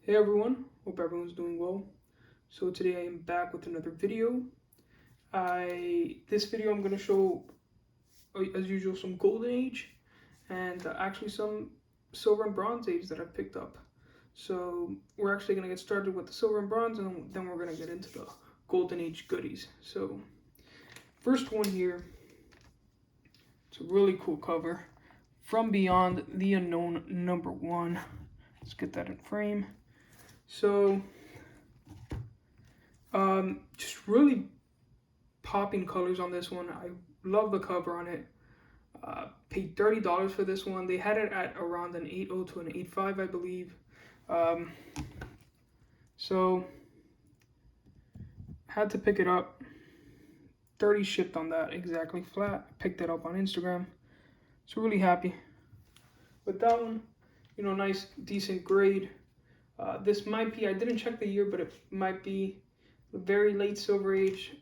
Hey everyone, hope everyone's doing well. So today I am back with another video. This video I'm going to show, as usual, some Golden Age and actually some Silver and Bronze Age that I've picked up. So we're actually going to get started with the Silver and Bronze, and then we're going to get into the Golden Age goodies. So first one here, it's a really cool cover, From Beyond the Unknown #1. Let's get that in frame. So just really popping colors on this one. I love the cover on it. Paid $30 for this one. They had it at around an 8.0 to an 8.5, I believe. So had to pick it up. 30 shipped on that, exactly flat. Picked it up on Instagram. So really happy with that one. You know, nice, decent grade. This might be, I didn't check the year, but it might be very late Silver Age,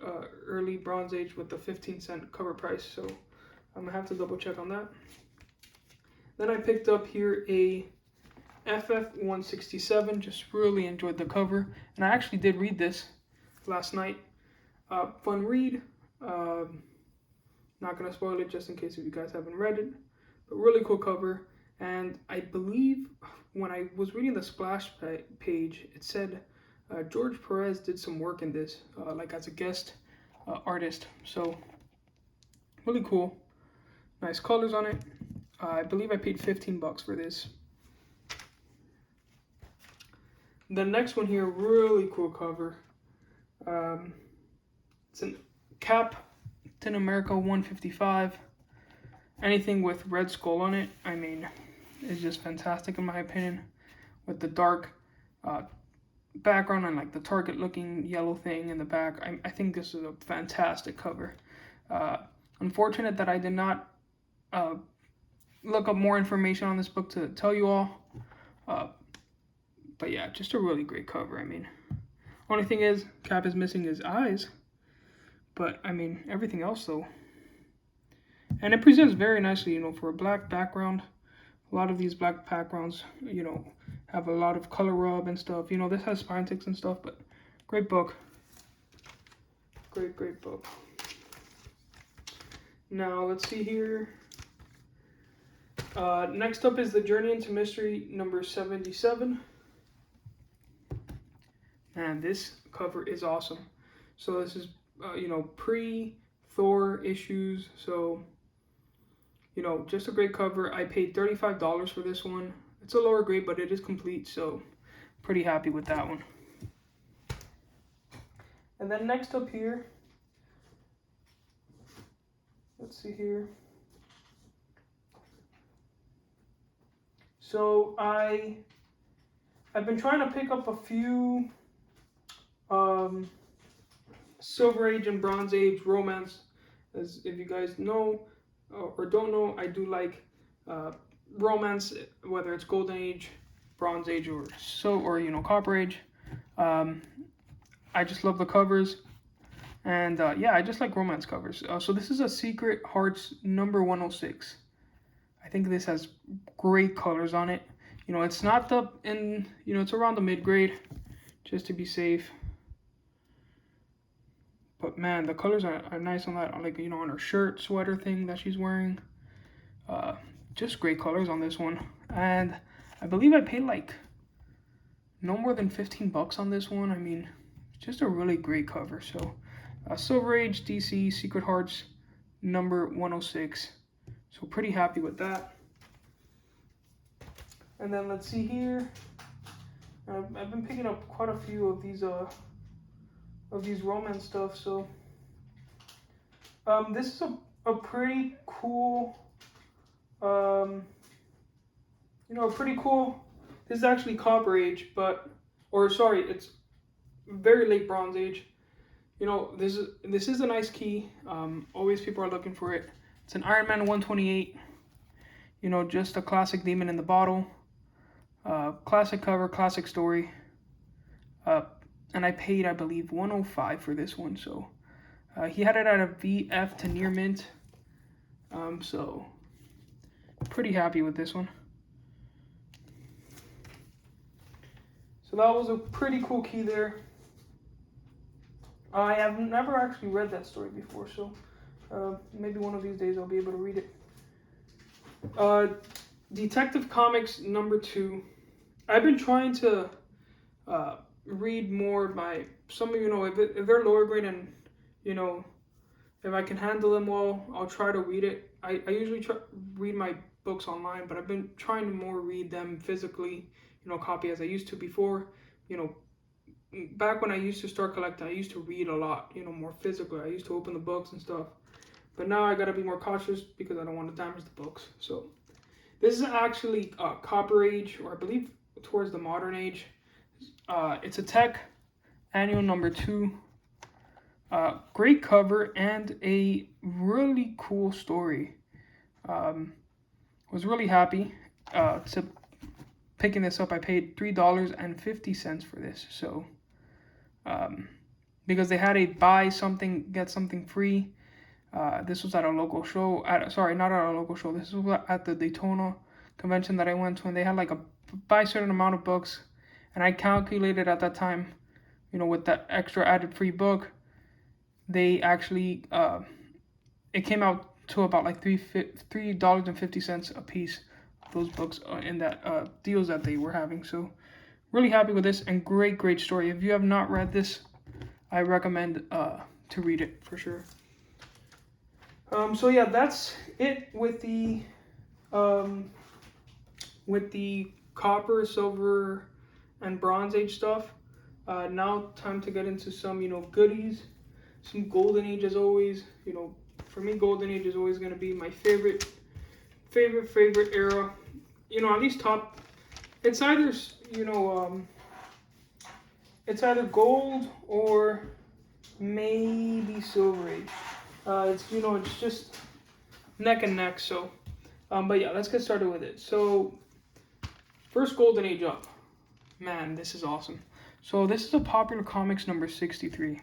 early Bronze Age with the 15-cent cover price. So I'm gonna have to double check on that. Then I picked up here a FF167. Just really enjoyed the cover, and I actually did read this last night. Fun read. Not gonna spoil it just in case if you guys haven't read it, but really cool cover. And I believe when I was reading the splash page, it said George Perez did some work in this, like as a guest artist. So really cool, nice colors on it. I believe I paid $15 for this. The next one here, really cool cover. It's a Captain America 155. Anything with Red Skull on it, I mean, is just fantastic in my opinion. With the dark background and like the Target looking yellow thing in the back, I think this is a fantastic cover. Unfortunate that I did not look up more information on this book to tell you all. But yeah, just a really great cover. I mean, only thing is, Cap is missing his eyes. But I mean, everything else though. And it presents very nicely, you know, for a black background. A lot of these black backgrounds, you know, have a lot of color rub and stuff. You know, this has spine ticks and stuff, but great book. Great book. Now, let's see here. Next up is the Journey into Mystery #77. And this cover is awesome. So this is, you know, pre-Thor issues. So, you know, just a great cover. I paid $35 for this one. It's a lower grade, but it is complete, so pretty happy with that one. And then next up here, let's see here. So I've been trying to pick up a few Silver Age and Bronze Age romance. As if you guys know or don't know, I do like romance, whether it's Golden Age, Bronze Age, or you know, Copper Age. I just love the covers, and yeah, I just like romance covers. So this is a Secret Hearts #106. I think this has great colors on it. You know, it's not you know, it's around the mid grade, just to be safe. But man, the colors are nice on that, like, you know, on her shirt, sweater thing that she's wearing. Just great colors on this one. And I believe I paid like no more than $15 on this one. I mean, just a really great cover. So Silver Age DC Secret Hearts #106. So pretty happy with that. And then let's see here. I've been picking up quite a few of these romance stuff. So this is a pretty cool, you know, pretty cool. This is actually Copper Age, it's very late Bronze Age. You know, this is a nice key. Always people are looking for it. It's an Iron Man 128. You know, just a classic demon in the bottle. Classic cover, classic story. And I paid, I believe, $105 for this one. So he had it at a VF to near mint. So pretty happy with this one. So that was a pretty cool key there. I have never actually read that story before, so maybe one of these days I'll be able to read it. Detective Comics #2. I've been trying to read more by some of if they're lower grade and if I can handle them well, I'll try to read it. I usually read my books online, but I've been trying to more read them physically, copy as I used to before. Back when I used to start collecting, I used to read a lot, more physically. I used to open the books and stuff. But now I gotta be more cautious because I don't want to damage the books. So this is actually Copper Age, or I believe towards the modern age. It's a Tech Annual #2. Great cover and a really cool story. Was really happy to picking this up. I paid $3.50 for this. So because they had a buy something get something free. This was at a local show. Not at a local show. This was at the Daytona convention that I went to, and they had like a buy certain amount of books, and I calculated at that time, with that extra added free book, they actually it came out to about like $3.50 a piece. Those books in that deals that they were having. So really happy with this, and great story. If you have not read this, I recommend to read it for sure. So yeah, that's it with the Copper, Silver, and Bronze Age stuff. Now time to get into some goodies, some Golden Age as always. For me, Golden Age is always going to be my favorite era. At least top. It's either it's either gold or maybe Silver Age. It's just neck and neck. So, but yeah, let's get started with it. So, first Golden Age up. Man, this is awesome. So this is a Popular Comics #63.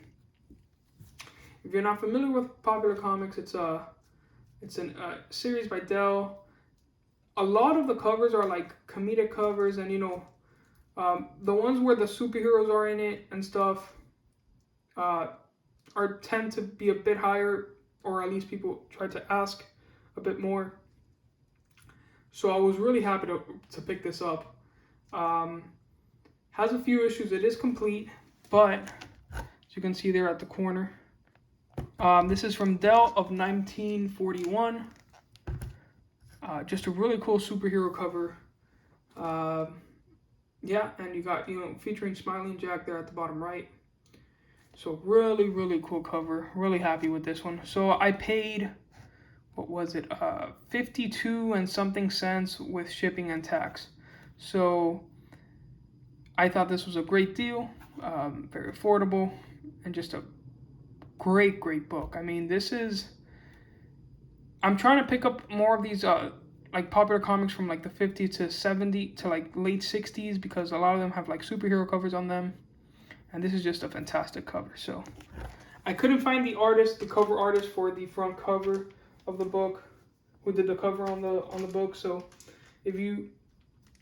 If you're not familiar with Popular Comics, it's a series by Dell. A lot of the covers are like comedic covers, and the ones where the superheroes are in it and stuff tend to be a bit higher, or at least people try to ask a bit more. So I was really happy to pick this up. Has a few issues. It is complete, but as you can see there at the corner, this is from Dell of 1941. Just a really cool superhero cover. Yeah, and you got featuring Smiling Jack there at the bottom right. So really cool cover. Really happy with this one. So I paid, what was it? 52 and something cents with shipping and tax. So I thought this was a great deal, very affordable, and just a great book. I mean, I'm trying to pick up more of these like Popular Comics from like the 50s to 70s to like late 60s, because a lot of them have like superhero covers on them, and this is just a fantastic cover. So I couldn't find the cover artist for the front cover of the book, who did the cover on the book. So if you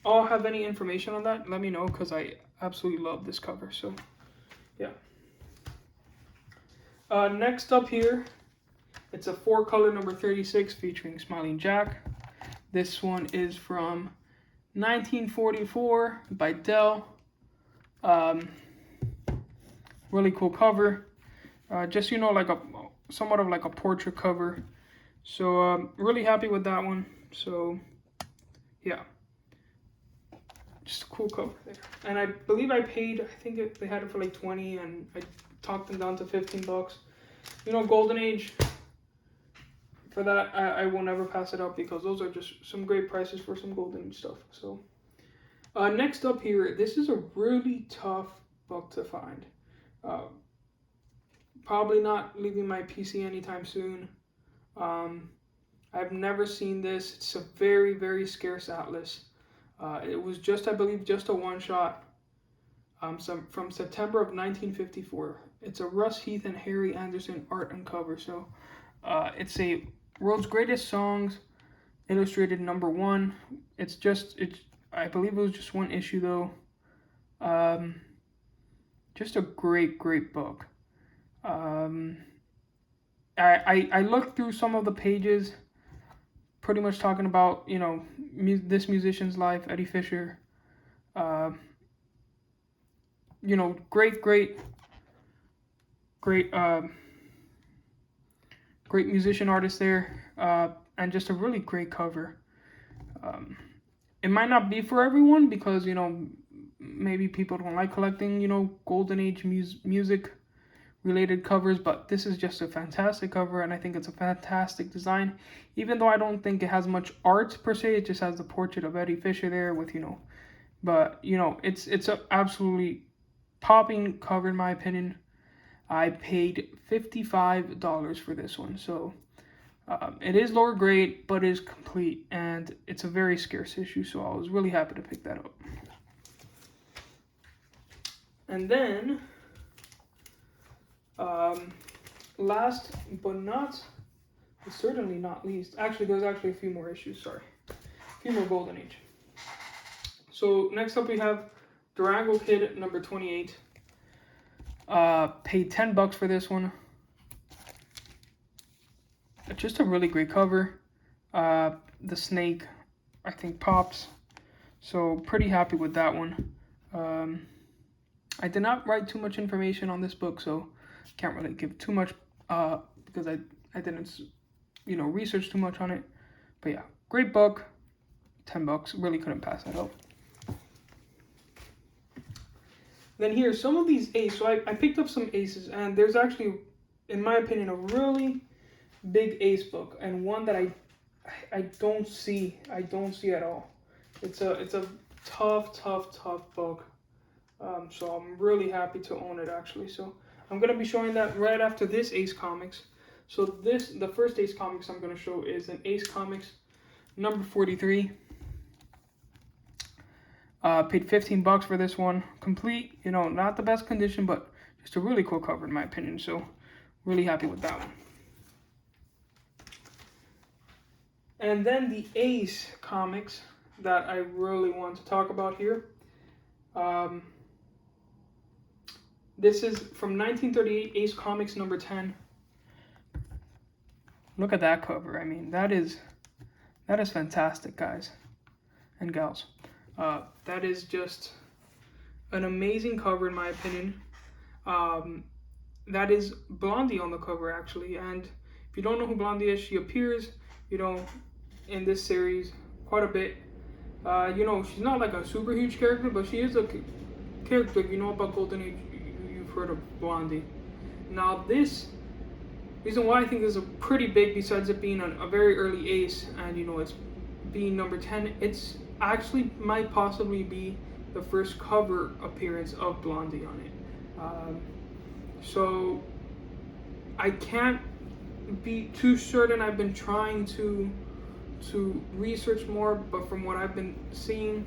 all have any information on that, let me know, because I absolutely love this cover. So yeah. Next up here, it's a 4-color #36 featuring Smiling Jack. This one is from 1944 by Dell. Really cool cover. Just like somewhat of like a portrait cover. So really happy with that one. So yeah, just a cool cover there. And I believe I paid, they had it for like 20, and I talked them down to $15. Golden Age, for that I will never pass it up, because those are just some great prices for some Golden Age stuff. So next up here, this is a really tough book to find. Probably not leaving my PC anytime soon. I've never seen this. It's a very scarce atlas. It was I believe just a one-shot from September of 1954. It's a Russ Heath and Harry Anderson art and cover. So it's a World's Greatest Songs illustrated #1. I believe it was just one issue though. Just a great book. I looked through some of the pages, pretty much talking about, this musician's life, Eddie Fisher. Uh, great, great, great musician artist there, and just a really great cover. It might not be for everyone because maybe people don't like collecting golden age music related covers, but this is just a fantastic cover, and I think it's a fantastic design. Even though I don't think it has much art per se, it just has the portrait of Eddie Fisher there with but it's a absolutely popping cover in my opinion. I paid $55 for this one, so it is lower grade, but it is complete, and it's a very scarce issue, so I was really happy to pick that up. And then, last but certainly not least, actually there's actually a few more issues, sorry. A few more Golden Age. So next up we have Durango Kid number 28. Paid $10 for this one. Just a really great cover. The snake, I think, pops. So pretty happy with that one. I did not write too much information on this book, so can't really give too much because I didn't research too much on it. But yeah, great book. $10. Really couldn't pass that up. Then here, some of these aces. So I picked up some aces, and there's actually, in my opinion, a really big ace book, and one that I don't see at all. It's a tough book. So I'm really happy to own it actually. So I'm gonna be showing that right after this Ace Comics. So the first Ace Comics I'm gonna show is an Ace Comics number 43. Paid $15 for this one. Complete, not the best condition, but just a really cool cover in my opinion. So really happy with that one. And then the Ace Comics that I really want to talk about here. This is from 1938, Ace Comics number 10. Look at that cover. I mean, that is fantastic, guys and gals. That is just an amazing cover in my opinion. That is Blondie on the cover actually, and if you don't know who Blondie is, she appears, in this series quite a bit. She's not like a super huge character, but she is a character. If you know about Golden Age, you've heard of Blondie. Now this reason why I think this is a pretty big, besides it being a very early ace, and it's being number 10, it's actually might possibly be the first cover appearance of Blondie on it. So I can't be too certain. I've been trying to research more, but from what I've been seeing,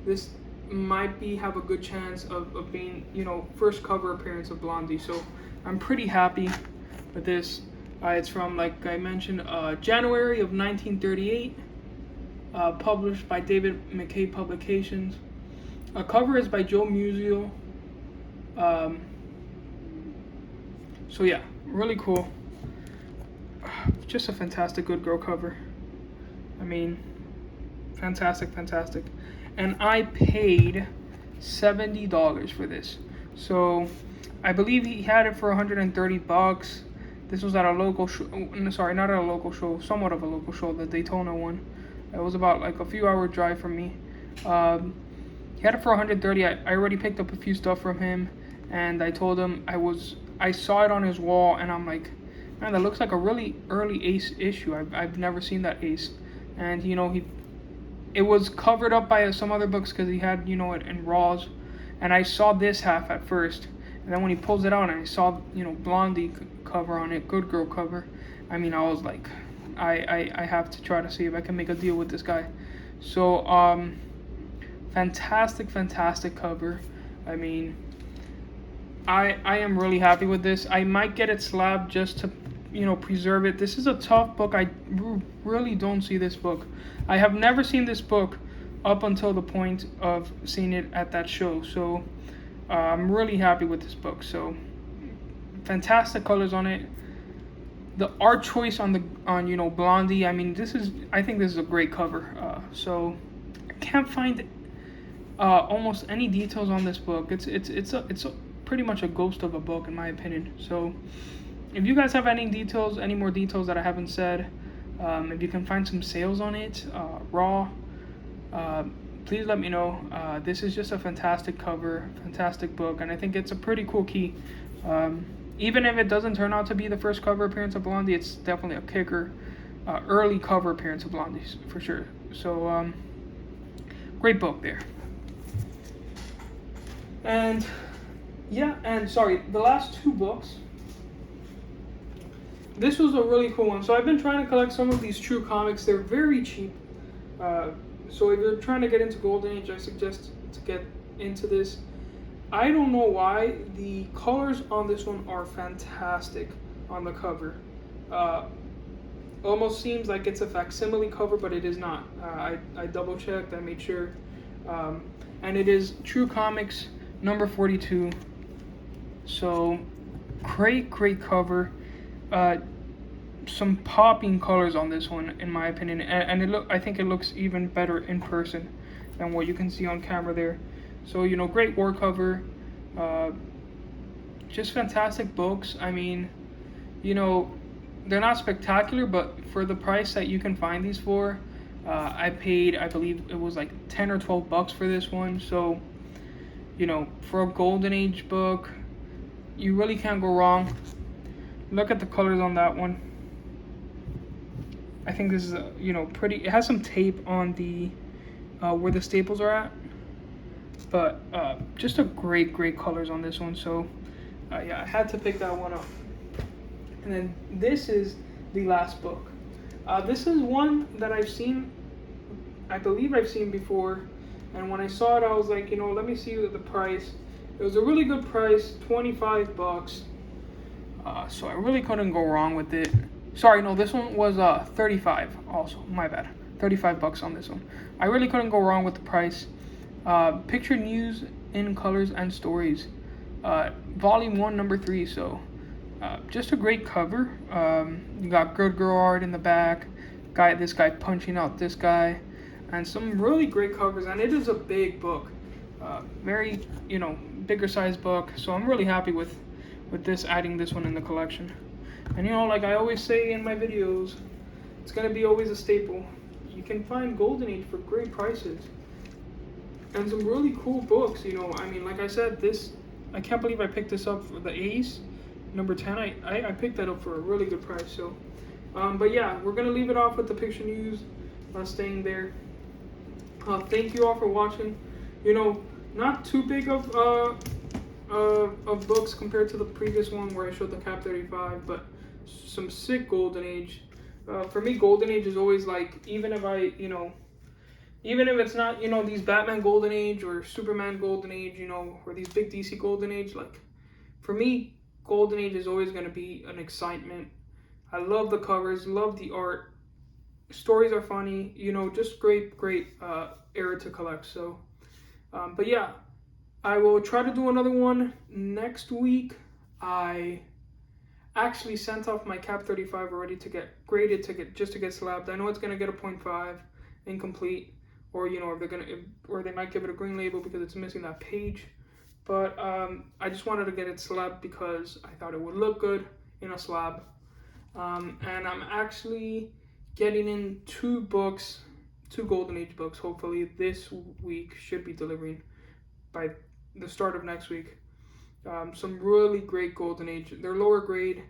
this might have a good chance of being first cover appearance of Blondie. So I'm pretty happy with this. It's from, like I mentioned, January of 1938, published by David McKay Publications. Cover is by Joe Musial. So yeah, really cool. Just a fantastic Good Girl cover. I mean, fantastic. And I paid $70 for this. So I believe he had it for $130. This was at a local show. Sorry, not at a local show, somewhat of a local show, the Daytona one. It was about like a few hour drive from me. He had it for $130. I already picked up a few stuff from him, and I told him I saw it on his wall, and I'm like, man, that looks like a really early Ace issue. I've never seen that Ace. And it was covered up by some other books because he had it in Raws, and I saw this half at first, and then when he pulls it out and I saw Blondie cover on it, Good Girl cover, I mean, I was like, I have to try to see if I can make a deal with this guy. So fantastic cover. I mean, I am really happy with this. I might get it slabbed just to preserve it. This is a tough book. I really don't see this book. I have never seen this book up until the point of seeing it at that show. So I'm really happy with this book. So fantastic colors on it. The art choice on Blondie. I mean, I think this is a great cover. So I can't find almost any details on this book. It's pretty much a ghost of a book in my opinion. So if you guys have any more details that I haven't said, if you can find some sales on it, raw, please let me know. This is just a fantastic cover, fantastic book, and I think it's a pretty cool key. Even if it doesn't turn out to be the first cover appearance of Blondie, it's definitely a kicker. Early cover appearance of Blondie, for sure. So, great book there. And, the last two books. This was a really cool one. So I've been trying to collect some of these True Comics. They're very cheap. So if you're trying to get into Golden Age, I suggest to get into this. I don't know why the colors on this one are fantastic on the cover. Almost seems like it's a facsimile cover, but it is not. I double checked, I made sure. And it is True Comics number 42. So great cover. Some popping colors on this one, in my opinion, and I think it looks even better in person than what you can see on camera there. So great war cover, just fantastic books. I mean, they're not spectacular, but for the price that you can find these for, I paid, I believe it was like 10 or 12 bucks for this one. So for a Golden Age book, you really can't go wrong. Look at the colors on that one. I think this is pretty. It has some tape on the where the staples are at, but just a great colors on this one. So yeah, I had to pick that one up. And then this is the last book. This is one that I believe I've seen before, and when I saw it, I was like, let me see the price. It was a really good price, 25 bucks. So I really couldn't go wrong with it. Sorry, no, this one was 35 also. My bad. 35 bucks on this one. I really couldn't go wrong with the price. Picture News in Colors and Stories. Volume 1, number 3. So just a great cover. You got Good Girl art in the back. This guy punching out this guy. And some really great covers. And it is a big book. Very, bigger size book. So I'm really happy with this, adding this one in the collection. And like I always say in my videos, it's going to be always a staple. You can find Golden Age for great prices. And some really cool books, I mean, like I said, I can't believe I picked this up for the Ace, number 10. I picked that up for a really good price. So, but yeah, we're going to leave it off with the Picture News staying there. Thank you all for watching. Not too big of books compared to the previous one where I showed the Cap 35, but some sick Golden Age. For me, Golden Age is always like, even if it's not, these Batman Golden Age or Superman Golden Age, or these big DC Golden Age, like, for me, Golden Age is always going to be an excitement. I love the covers, love the art. Stories are funny, just great era to collect. So, but yeah, I will try to do another one next week. I actually sent off my Cap 35 already to get graded just to get slabbed. I know it's gonna get a 0.5, incomplete, or or they might give it a green label because it's missing that page. But I just wanted to get it slabbed because I thought it would look good in a slab. And I'm actually getting in 2 Golden Age books. Hopefully this week, should be delivering by the start of next week. Some really great Golden Age. They're lower grade.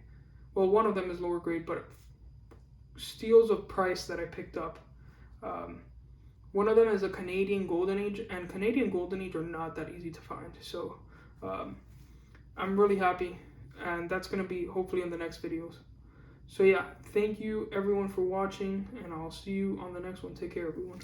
Well, one of them is lower grade, but steals of price that I picked up. One of them is a Canadian Golden Age, and Canadian Golden Age are not that easy to find. So I'm really happy, and that's going to be hopefully in the next videos. So yeah, thank you everyone for watching, and I'll see you on the next one. Take care, everyone.